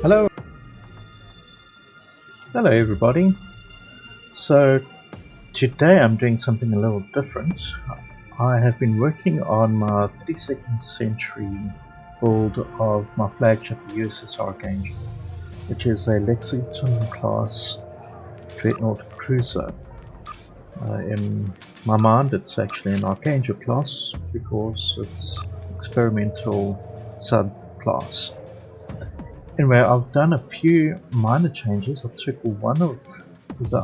Hello everybody. So today I'm doing something a little different. I have been working on my 32nd century build of my flagship, the U.S.S Archangel, which is a Lexington Class Dreadnought Cruiser. In my mind it's actually an Archangel Class because it's experimental subclass. Anyway, I've done a few minor changes. I took one of the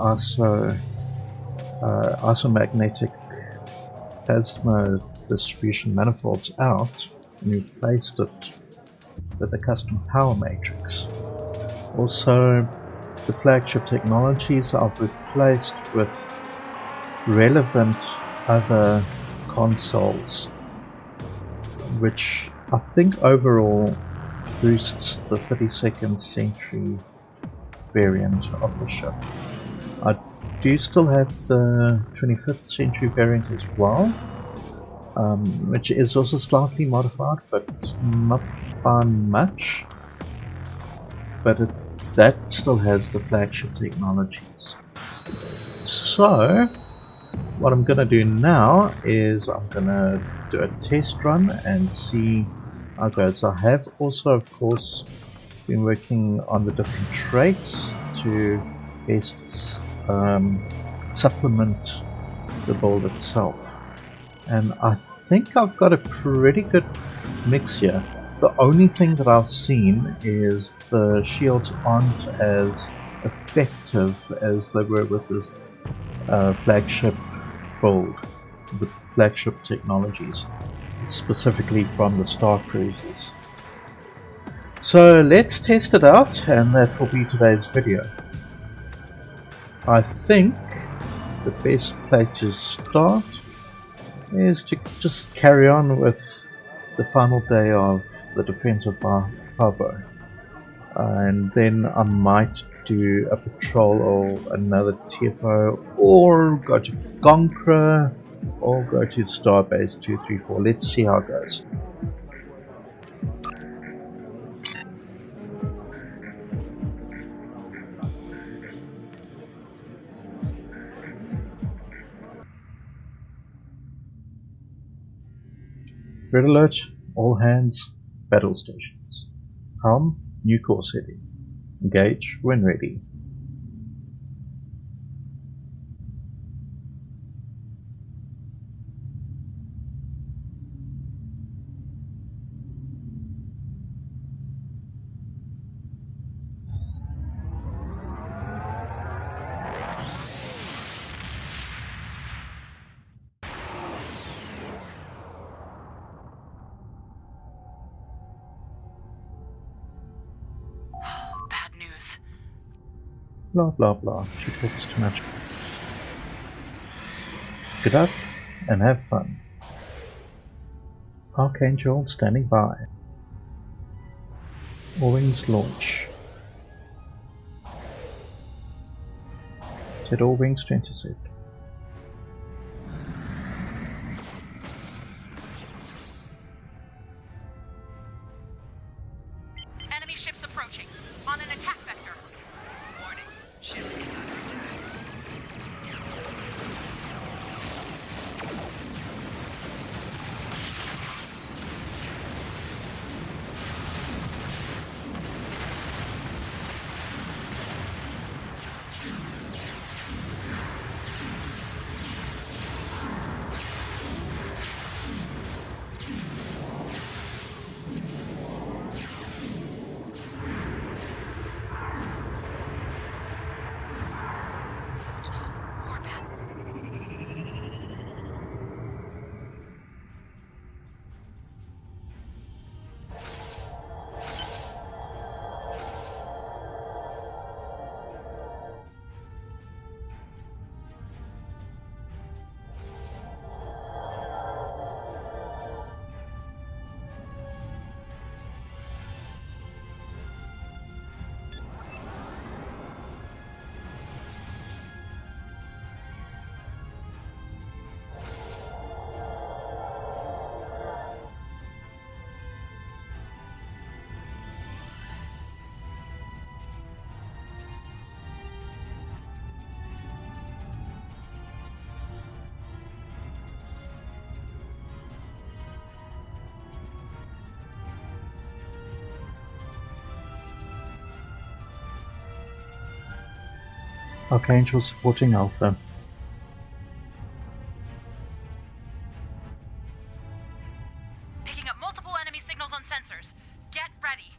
isomagnetic plasma distribution manifolds out and replaced it with a custom power matrix. Also, the flagship technologies I've replaced with relevant other consoles, which I think overall boosts the 32nd century variant of the ship. I do still have the 25th century variant as well, which is also slightly modified, but not by much. But that still has the flagship technologies. So what I'm going to do now is I'm going to do a test run and see how it goes. I have also, of course, been working on the different traits to best supplement the build itself. And I think I've got a pretty good mix here. The only thing that I've seen is the shields aren't as effective as they were with the flagship build, the flagship technologies, specifically from the Star Cruisers. So let's test it out, and that will be today's video. I think the best place to start is to just carry on with the final day of the defensive Pavo, and then I might do a patrol or another TFO, or go to Gonkra, or go to Starbase 234. Let's see how it goes. Red alert, all hands, battle stations. Helm, new course heading. Engage when ready. Bad news. Blah blah blah. She talks too much. Good luck and have fun. Archangel standing by. All-wings launch. Set all wings to intercept. Enemy ships approaching. On an attack vector. Warning. Ship under attack. Archangel supporting Alpha. Picking up multiple enemy signals on sensors. Get ready.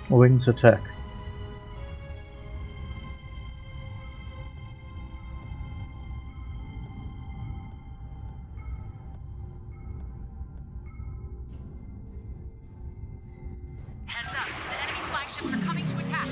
Wings attack. Heads up, the enemy flagships are coming to attack.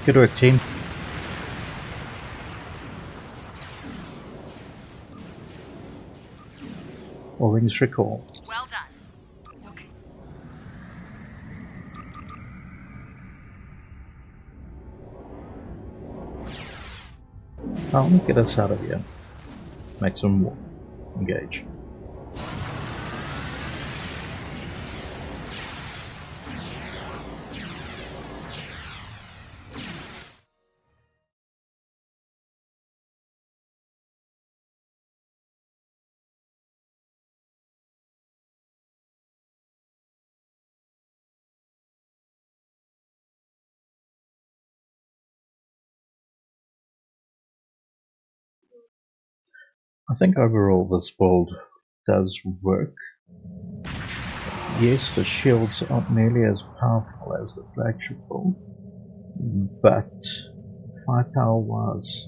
Good work, team. All wings recall. Well done. Okay. I'll get us out of here. Make some war. Engage. I think overall this build does work. Yes, the shields aren't nearly as powerful as the flagship build, but firepower wise,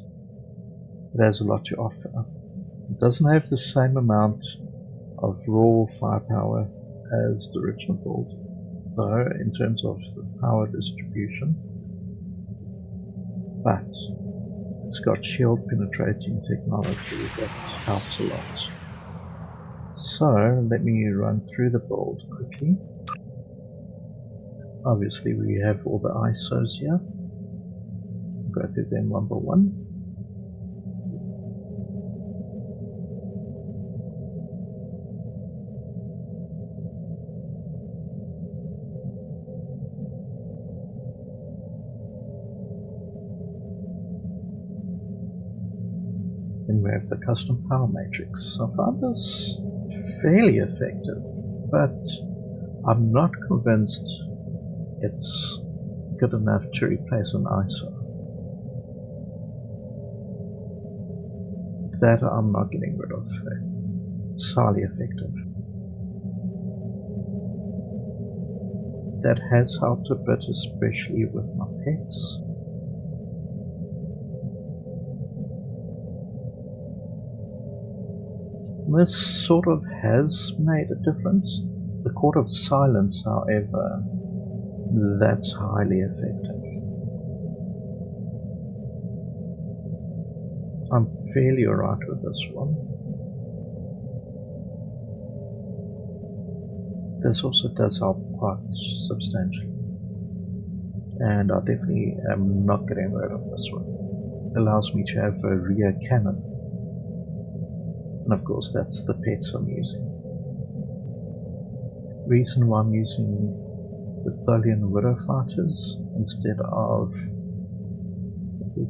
it has a lot to offer. It doesn't have the same amount of raw firepower as the original build, though, in terms of the power distribution, but it's got shield penetrating technology that helps a lot. So let me run through the build quickly. Obviously we have all the ISOs here. Go through them one by one. Then we have the custom power matrix. I found this fairly effective, but I'm not convinced it's good enough to replace an ISO. That I'm not getting rid of. It's highly effective. That has helped a bit, especially with my pets. This sort of has made a difference. The Court of Silence, however, that's highly effective. I'm fairly alright with this one. This also does help quite substantially. And I definitely am not getting rid of this one. It allows me to have a rear cannon. And of course that's the pets I'm using. Reason why I'm using the Tholian Widow fighters instead of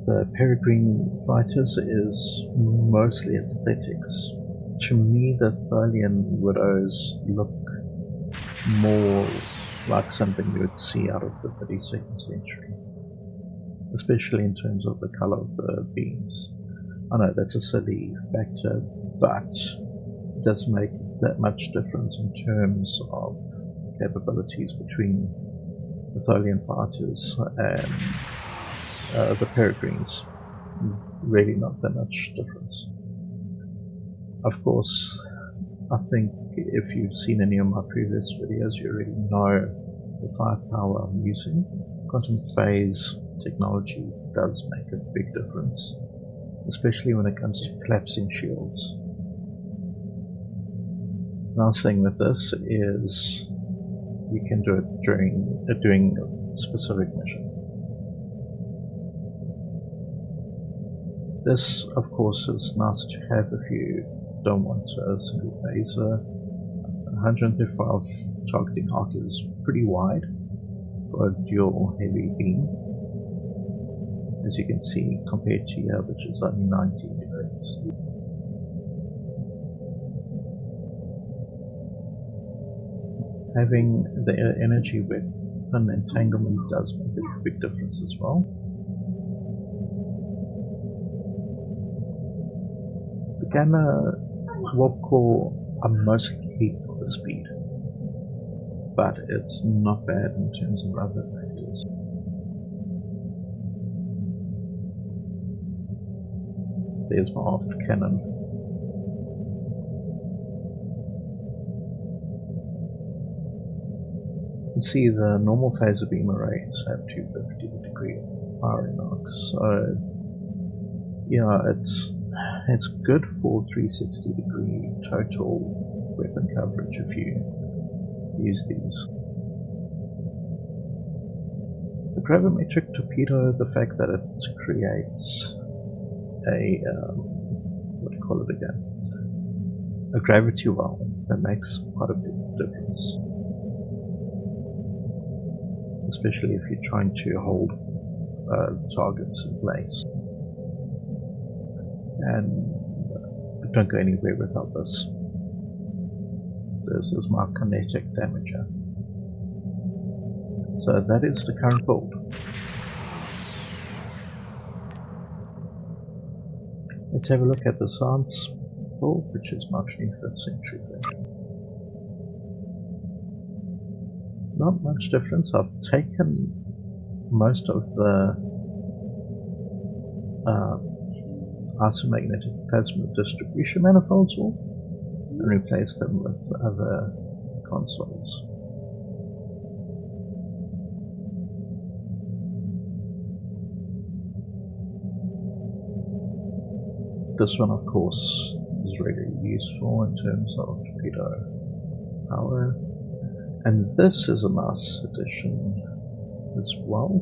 the Peregrine fighters is mostly aesthetics. To me the Tholian Widows look more like something you would see out of the 32nd century. Especially in terms of the color of the beams. I know that's a silly factor, but it does make that much difference in terms of capabilities between the Tholian fighters and the Peregrines. Really not that much difference. Of course, I think if you've seen any of my previous videos, you already know the firepower I'm using. Quantum phase technology does make a big difference, especially when it comes to collapsing shields. Last thing with this is you can do it during doing a specific mission. This, of course, is nice to have if you don't want a single phaser. 135 targeting arc is pretty wide for a dual heavy beam, as you can see, compared to here, which is only 90 degrees. Having the energy weapon entanglement does make a big difference as well. The Gamma Warp Core I mostly hate for the speed, but it's not bad in terms of other factors. There's my aft cannon. You can see the normal phaser beam arrays have 250 degree firing arcs. So yeah, it's good for 360-degree total weapon coverage if you use these. The chronometric torpedo, the fact that it creates a what do you call it again? A gravity well, that makes quite a big difference. Especially if you're trying to hold targets in place. And don't go anywhere without this. This is my kinetic damager. So that is the current build. Let's have a look at the science build, which is my 25th century version. Not much difference. I've taken most of the isomagnetic plasma distribution manifolds off and replaced them with other consoles. This one, of course, is really useful in terms of torpedo power, and this is a nice addition as well.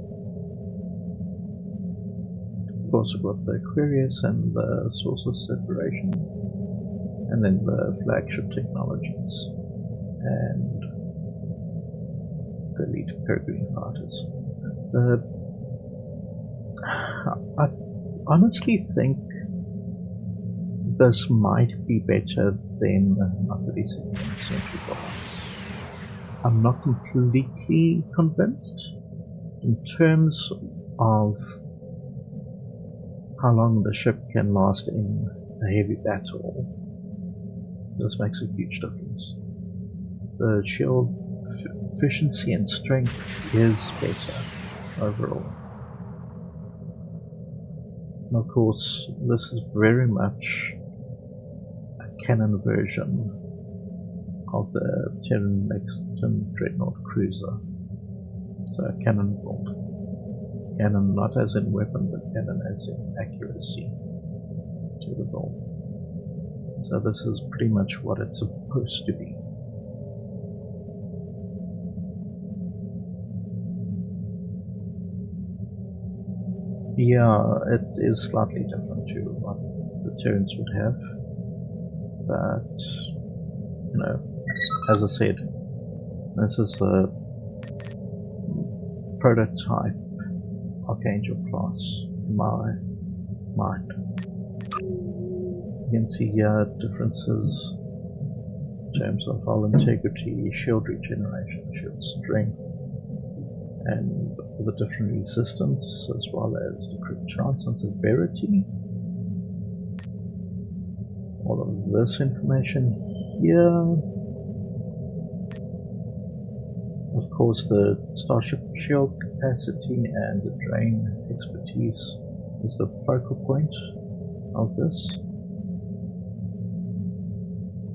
We've also got the Aquarius and the source of separation, and then the flagship technologies and the elite peregrine fighters. I honestly think this might be better than a 32nd century build. I'm not completely convinced in terms of how long the ship can last in a heavy battle. This makes a huge difference. The shield efficiency and strength is better overall. And of course, this is very much a canon version of the Terran Lexington Dreadnought Cruiser. So a canon build. Canon not as in weapon, but canon as in accuracy to the build. So this is pretty much what it's supposed to be. Yeah, it is slightly different to what the Terrans would have, but you know, as I said, this is a prototype Archangel Class in my mind. You can see here differences in terms of hull integrity, shield regeneration, shield strength, and the different resistance, as well as the crit chance and severity. All of this information here. Of course, the starship shield capacity and the drain expertise is the focal point of this.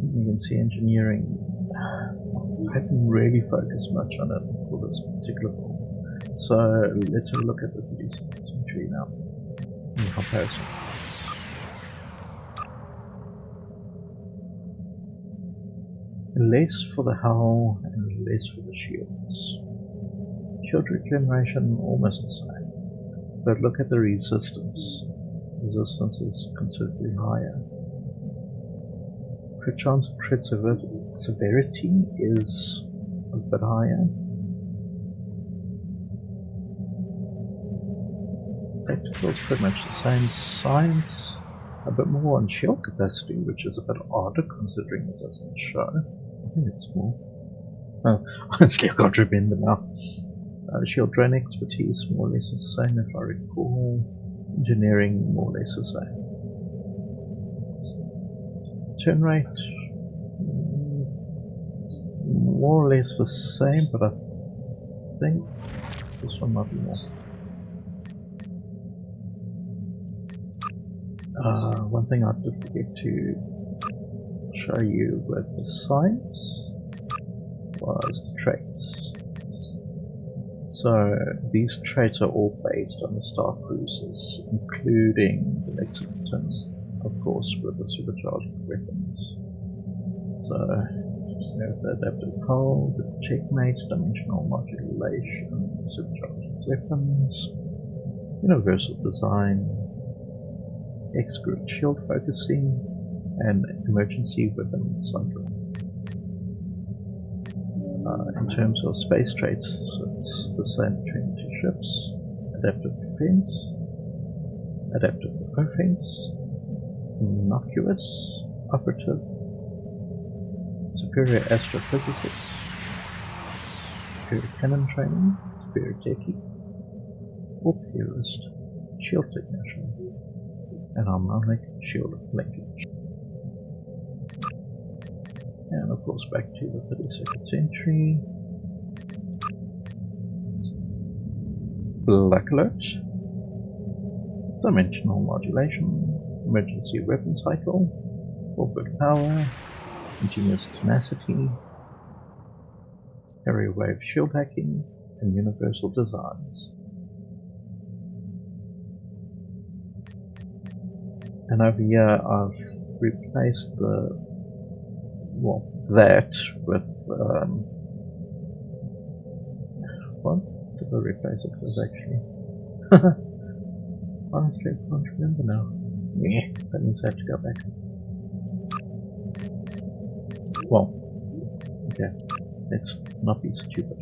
You can see engineering. I haven't really focused much on it for this particular build. So let's have a look at the 32nd century now in comparison. Less for the hull and less for the shields. Shield regeneration almost the same, but look at the resistance. Resistance is considerably higher. Crit chance and crit severity is a bit higher. Tactical is pretty much the same. Science, a bit more on shield capacity, which is a bit odder considering it doesn't show. I think it's more. Oh, honestly, I can't remember now. Shield drain expertise, more or less the same if I recall. Engineering, more or less the same. Turn rate, more or less the same, but I think this one might be more. One thing I did forget to show you with the science was the traits. So these traits are all based on the Star Cruisers, including the Lexington, of course, with the supercharged weapons. So we have the adaptive hull, the checkmate, dimensional modulation, supercharged weapons, universal design, X-group shield focusing, and emergency weapon cycling. In terms of space traits, it's the same between the two ships: adaptive defense, adaptive offense, innocuous, operative, superior astrophysicist, superior cannon training, superior techie, warp theorist, shield technician, and harmonic shield linkage. And of course back to the 32nd century. Black alert, dimensional modulation, emergency weapon cycle, forward power, continuous tenacity, area wave shield hacking, and universal designs. And over here I've replaced that with what did I replace it with actually? Honestly, I can't remember now. Yeah, that means I have to go back. Well, okay, let's not be stupid.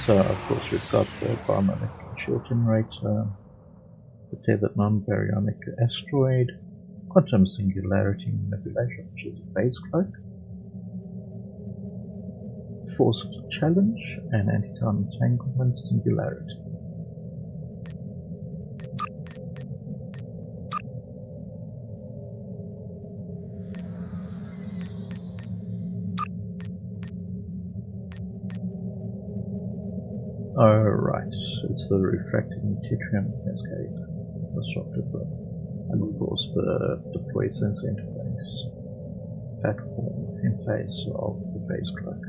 So of course we've got the biomolecular shield generator, the tethered non-baryonic asteroid, quantum singularity manipulation, which is a phase cloak, forced challenge, and anti-time entanglement singularity. Alright, it's the refracting Tetrium cascade, disruptive birth, and of course the deploy sensor interface platform in place of the phase cloak.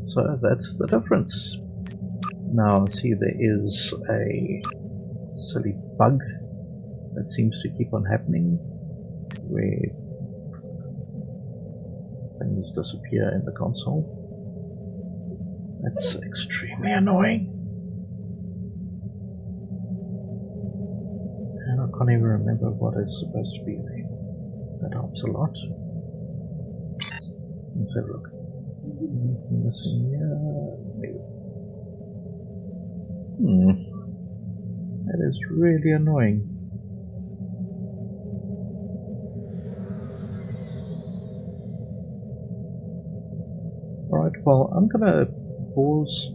So that's the difference. Now see, there is a silly bug that seems to keep on happening where things disappear in the console. That's extremely annoying. And I can't even remember what is supposed to be there. That helps a lot. Let's have a look. Anything missing here? No. That is really annoying. Alright, well, I'm gonna pause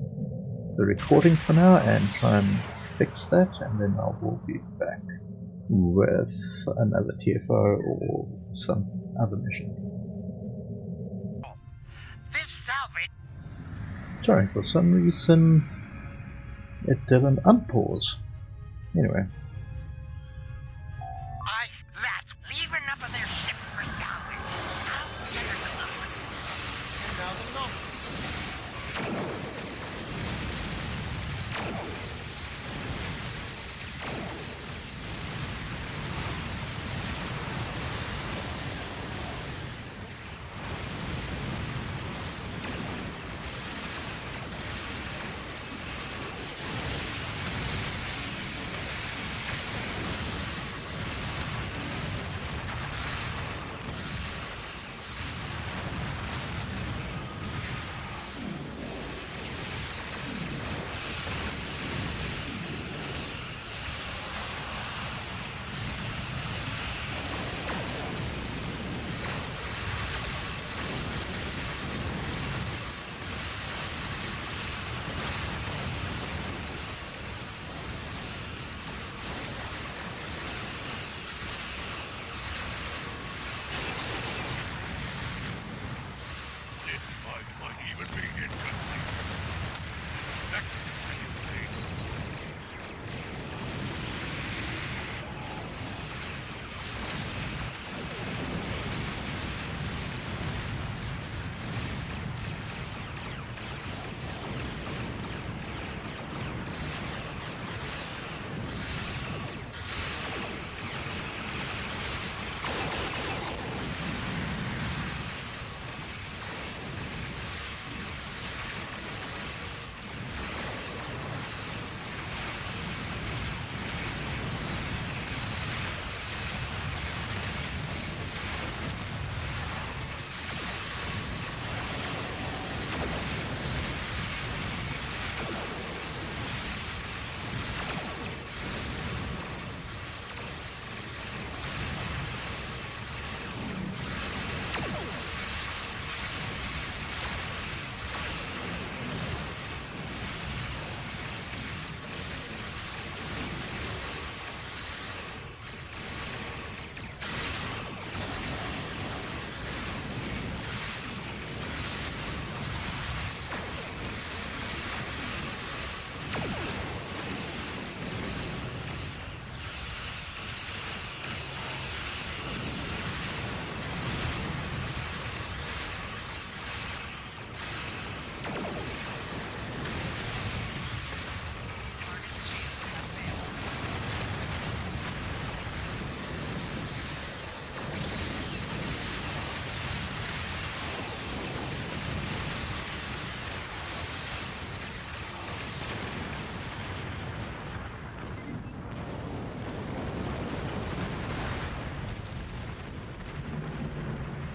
the recording for now and try and fix that, and then I will be back with another TFO or some other mission. This salvage. Sorry, for some reason it didn't unpause. Anyway. Leave enough of their ship for salvage. I'll clear them up. And now the lost.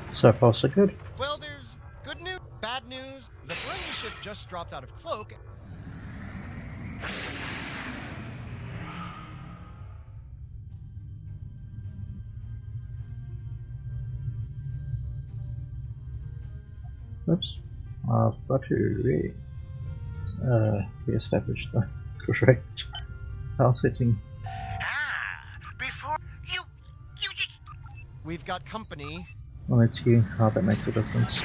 So far, so good. Well, there's good news, bad news. The friendly ship just dropped out of cloak. Oops. I've got to re-establish the correct power setting. Before you just... We've got company. Well, let's see how that makes a difference.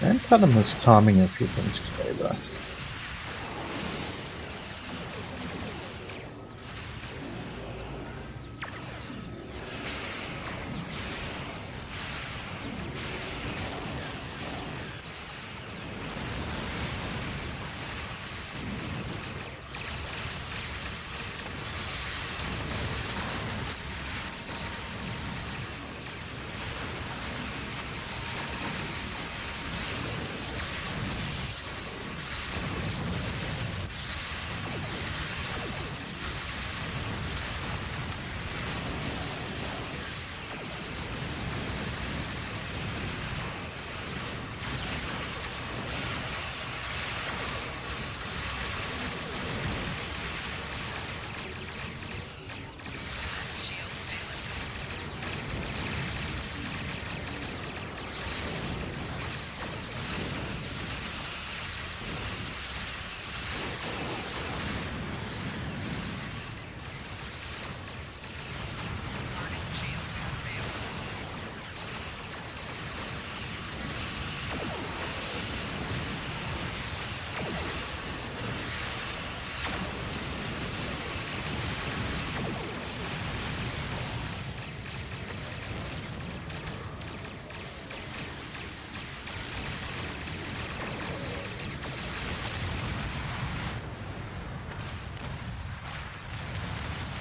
I'm kind of mistiming a few things today, though.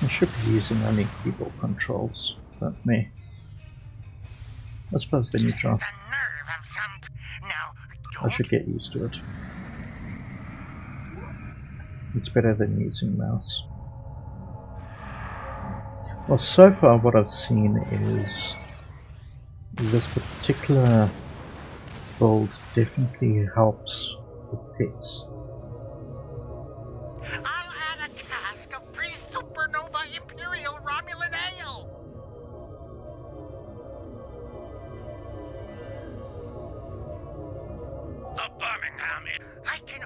I should be using only keyboard controls, but me. I suppose the neutral. The nerve of some... Now, I should get used to it. It's better than using mouse. Well, so far what I've seen is this particular build definitely helps with pets. I'll add a cask of pre-supernova Imperial Romulan ale. The Birmingham. I can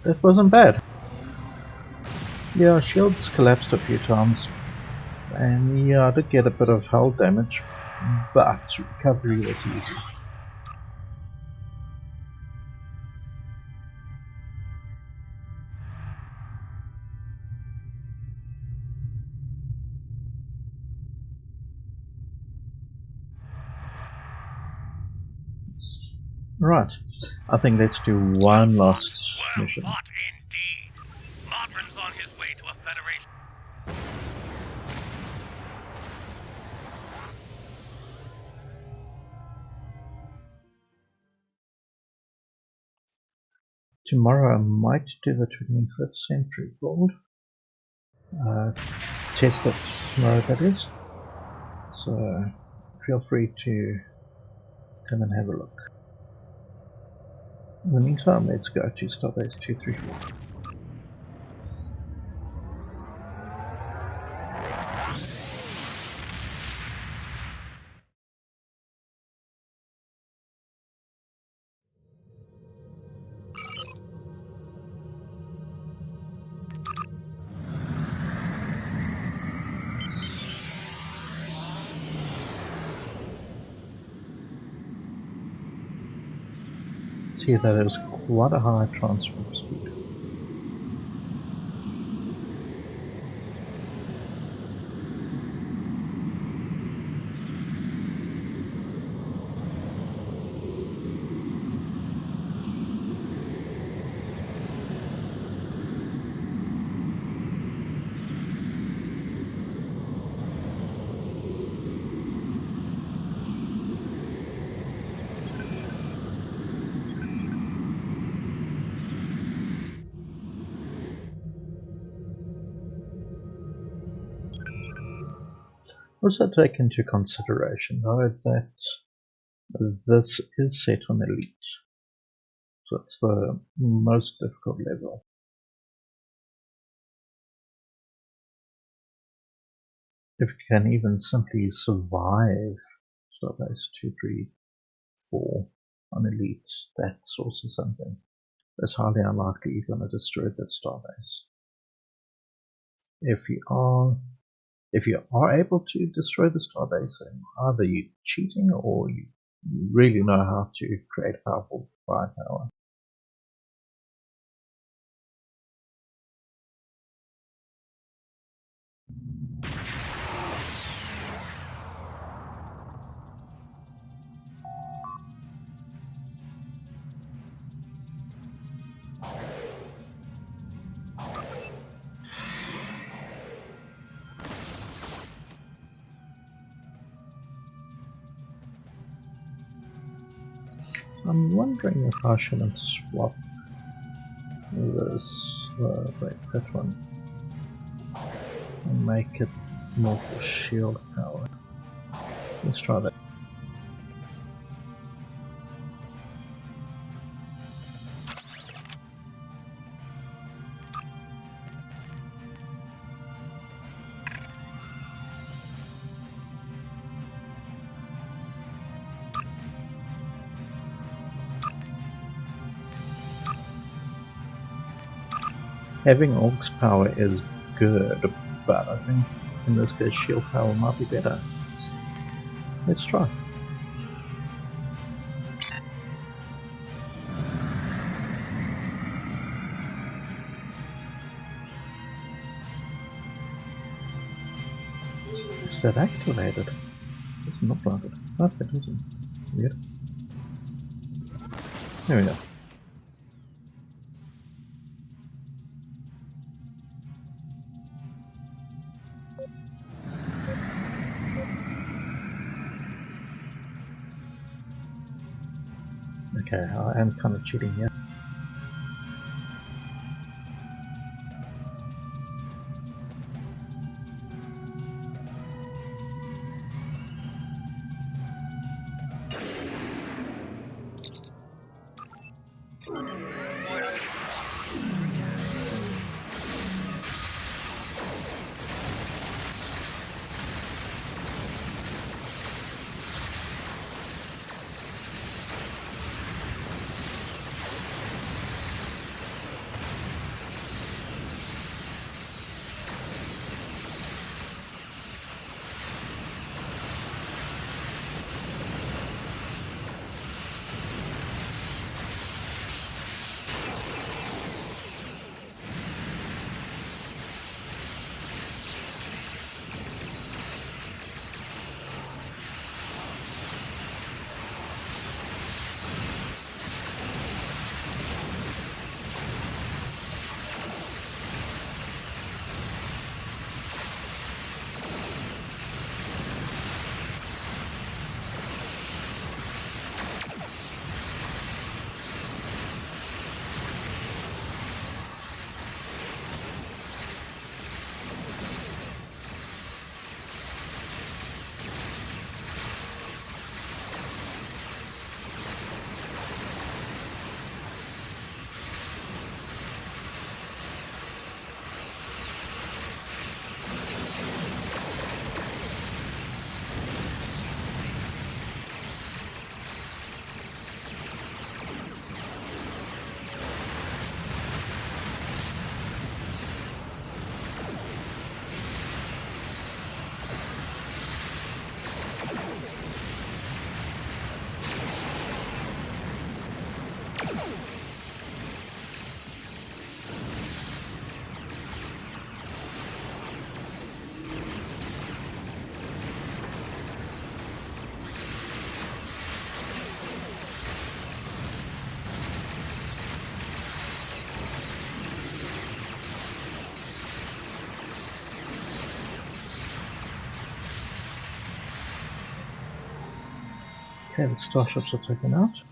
That wasn't bad. Yeah, shields collapsed a few times, and yeah, I did get a bit of hull damage, but recovery was easy. Right, I think let's do one last mission. Hot indeed. Modron's on his way to a Federation. Tomorrow I might do the 25th century build. Test it tomorrow, that is. So feel free to come and have a look. In the meantime, let's go to Starbase 234. See that it was quite a high transfer speed. Also take into consideration though that this is set on elite, so it's the most difficult level. If you can even simply survive Starbase 234 on elite, that's also something. It's highly unlikely you're going to destroy the Starbase. If you are able to destroy the Starbase, then either you're cheating or you really know how to create powerful firepower. I'm wondering if I shouldn't swap this, that one, and make it more for shield power. Let's try that. Having Orc's power is good, but I think in this case shield power might be better. Let's try. Is that activated? It's not like it. Oh, it isn't. Weird. There we go. Okay, I am kind of cheating here. Okay, the starships are taken out.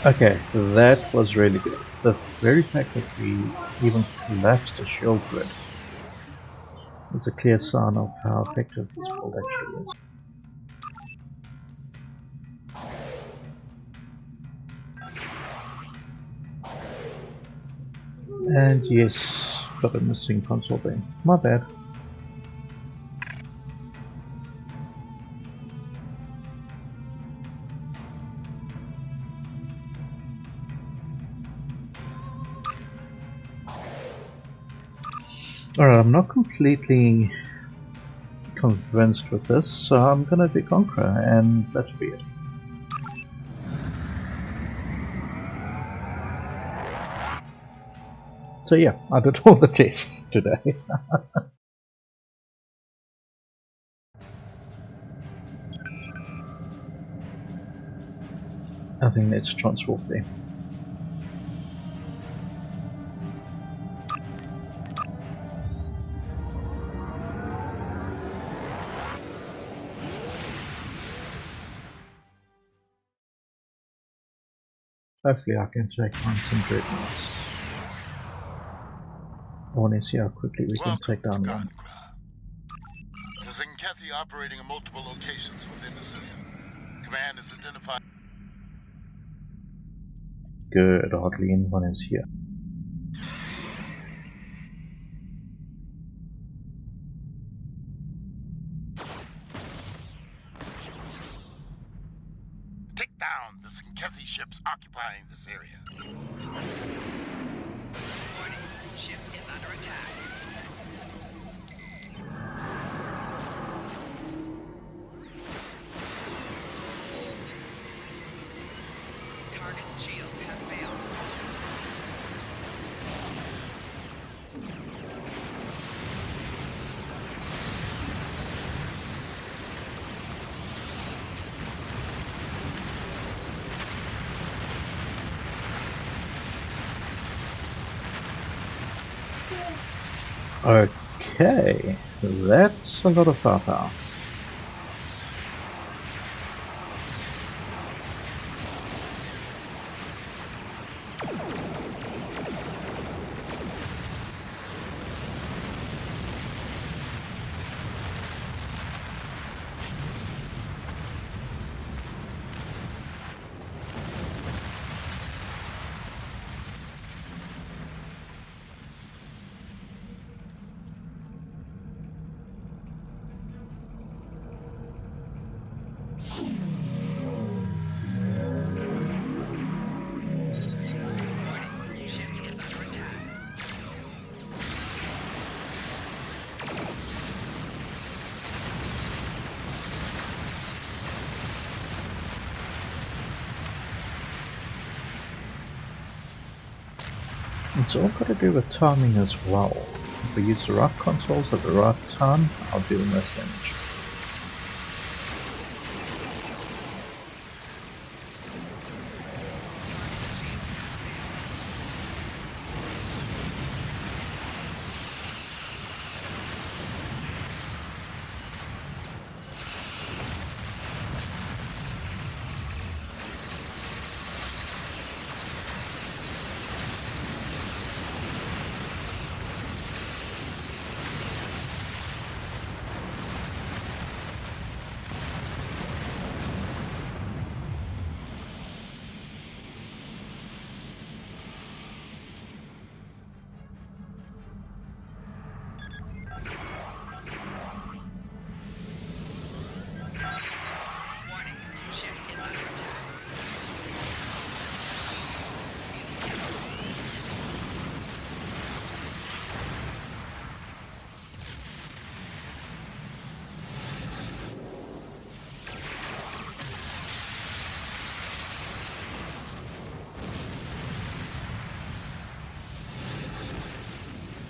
Okay, that was really good. The very fact that we even collapsed a shield grid is a clear sign of how effective this build actually is. And yes, got a missing console bin. My bad. Alright, I'm not completely convinced with this, so I'm gonna deconquer, and that should be it. So yeah, I did all the tests today. I think let's transwarp there. Hopefully I can take on some dreadnoughts. I want to see how quickly we can take down one. The Zinkethi operating in multiple locations within the system. Command is identified. Good, hardly anyone is here. Take down the Zinkethi ships occupying this area. Warning, ship is under attack. Target's shield has failed. Okay, that's a lot of firepower. It's all got to do with timing as well. If we use the right consoles at the right time, I'll do the most damage.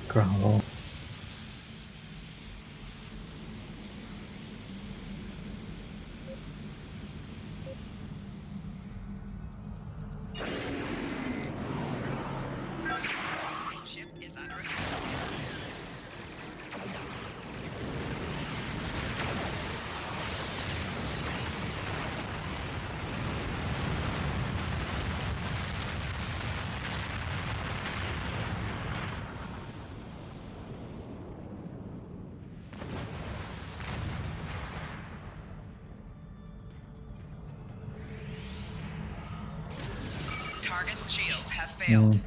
Growl. Ship is under attack. Target's shields have failed.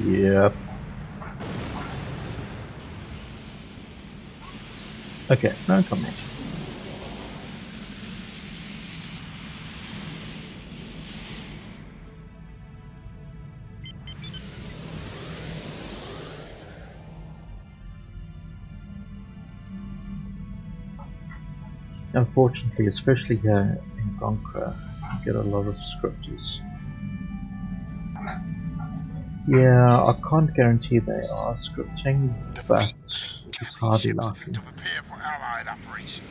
Yep. Okay, no comment. Unfortunately, especially here in Conqueror, you get a lot of scripters. Yeah, I can't guarantee they are scripting, but it's hardly likely. To prepare for Allied operation.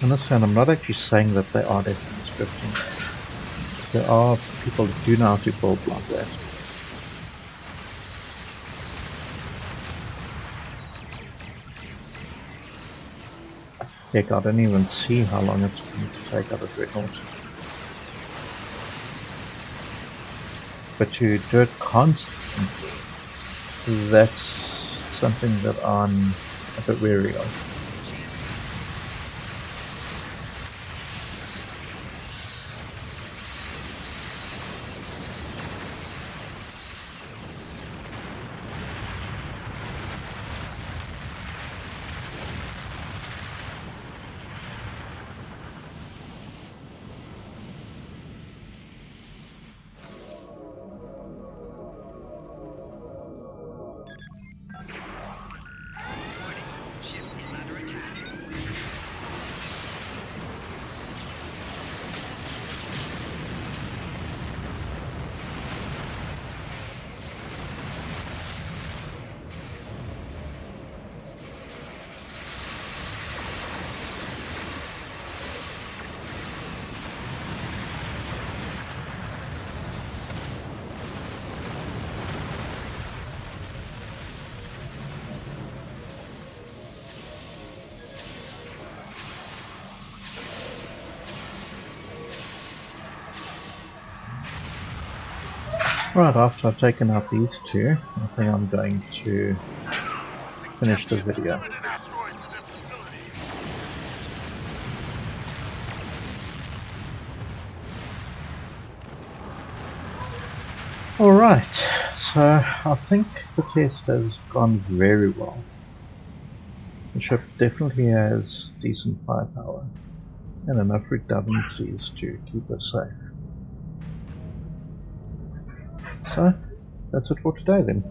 Understand, I'm not actually saying that they are definitely scripting. There are people that do know how to build like that. Heck, I don't even see how long it's going to take out a Dreadnought. But to do it constantly, that's something that I'm a bit wary of. Right, after I've taken out these two, I think I'm going to finish the video. Delivered an asteroid to their facility. Alright, so I think the test has gone very well. The ship definitely has decent firepower and enough redundancies to keep us safe. So, that's it for today then.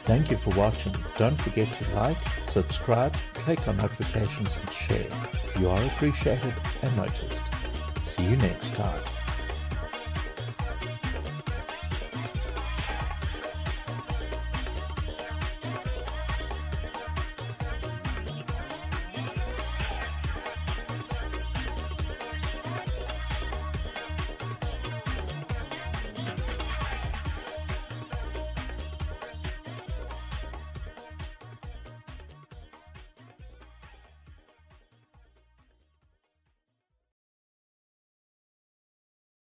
Thank you for watching. Don't forget to like, subscribe, click on notifications and share. You are appreciated and noticed. See you next time.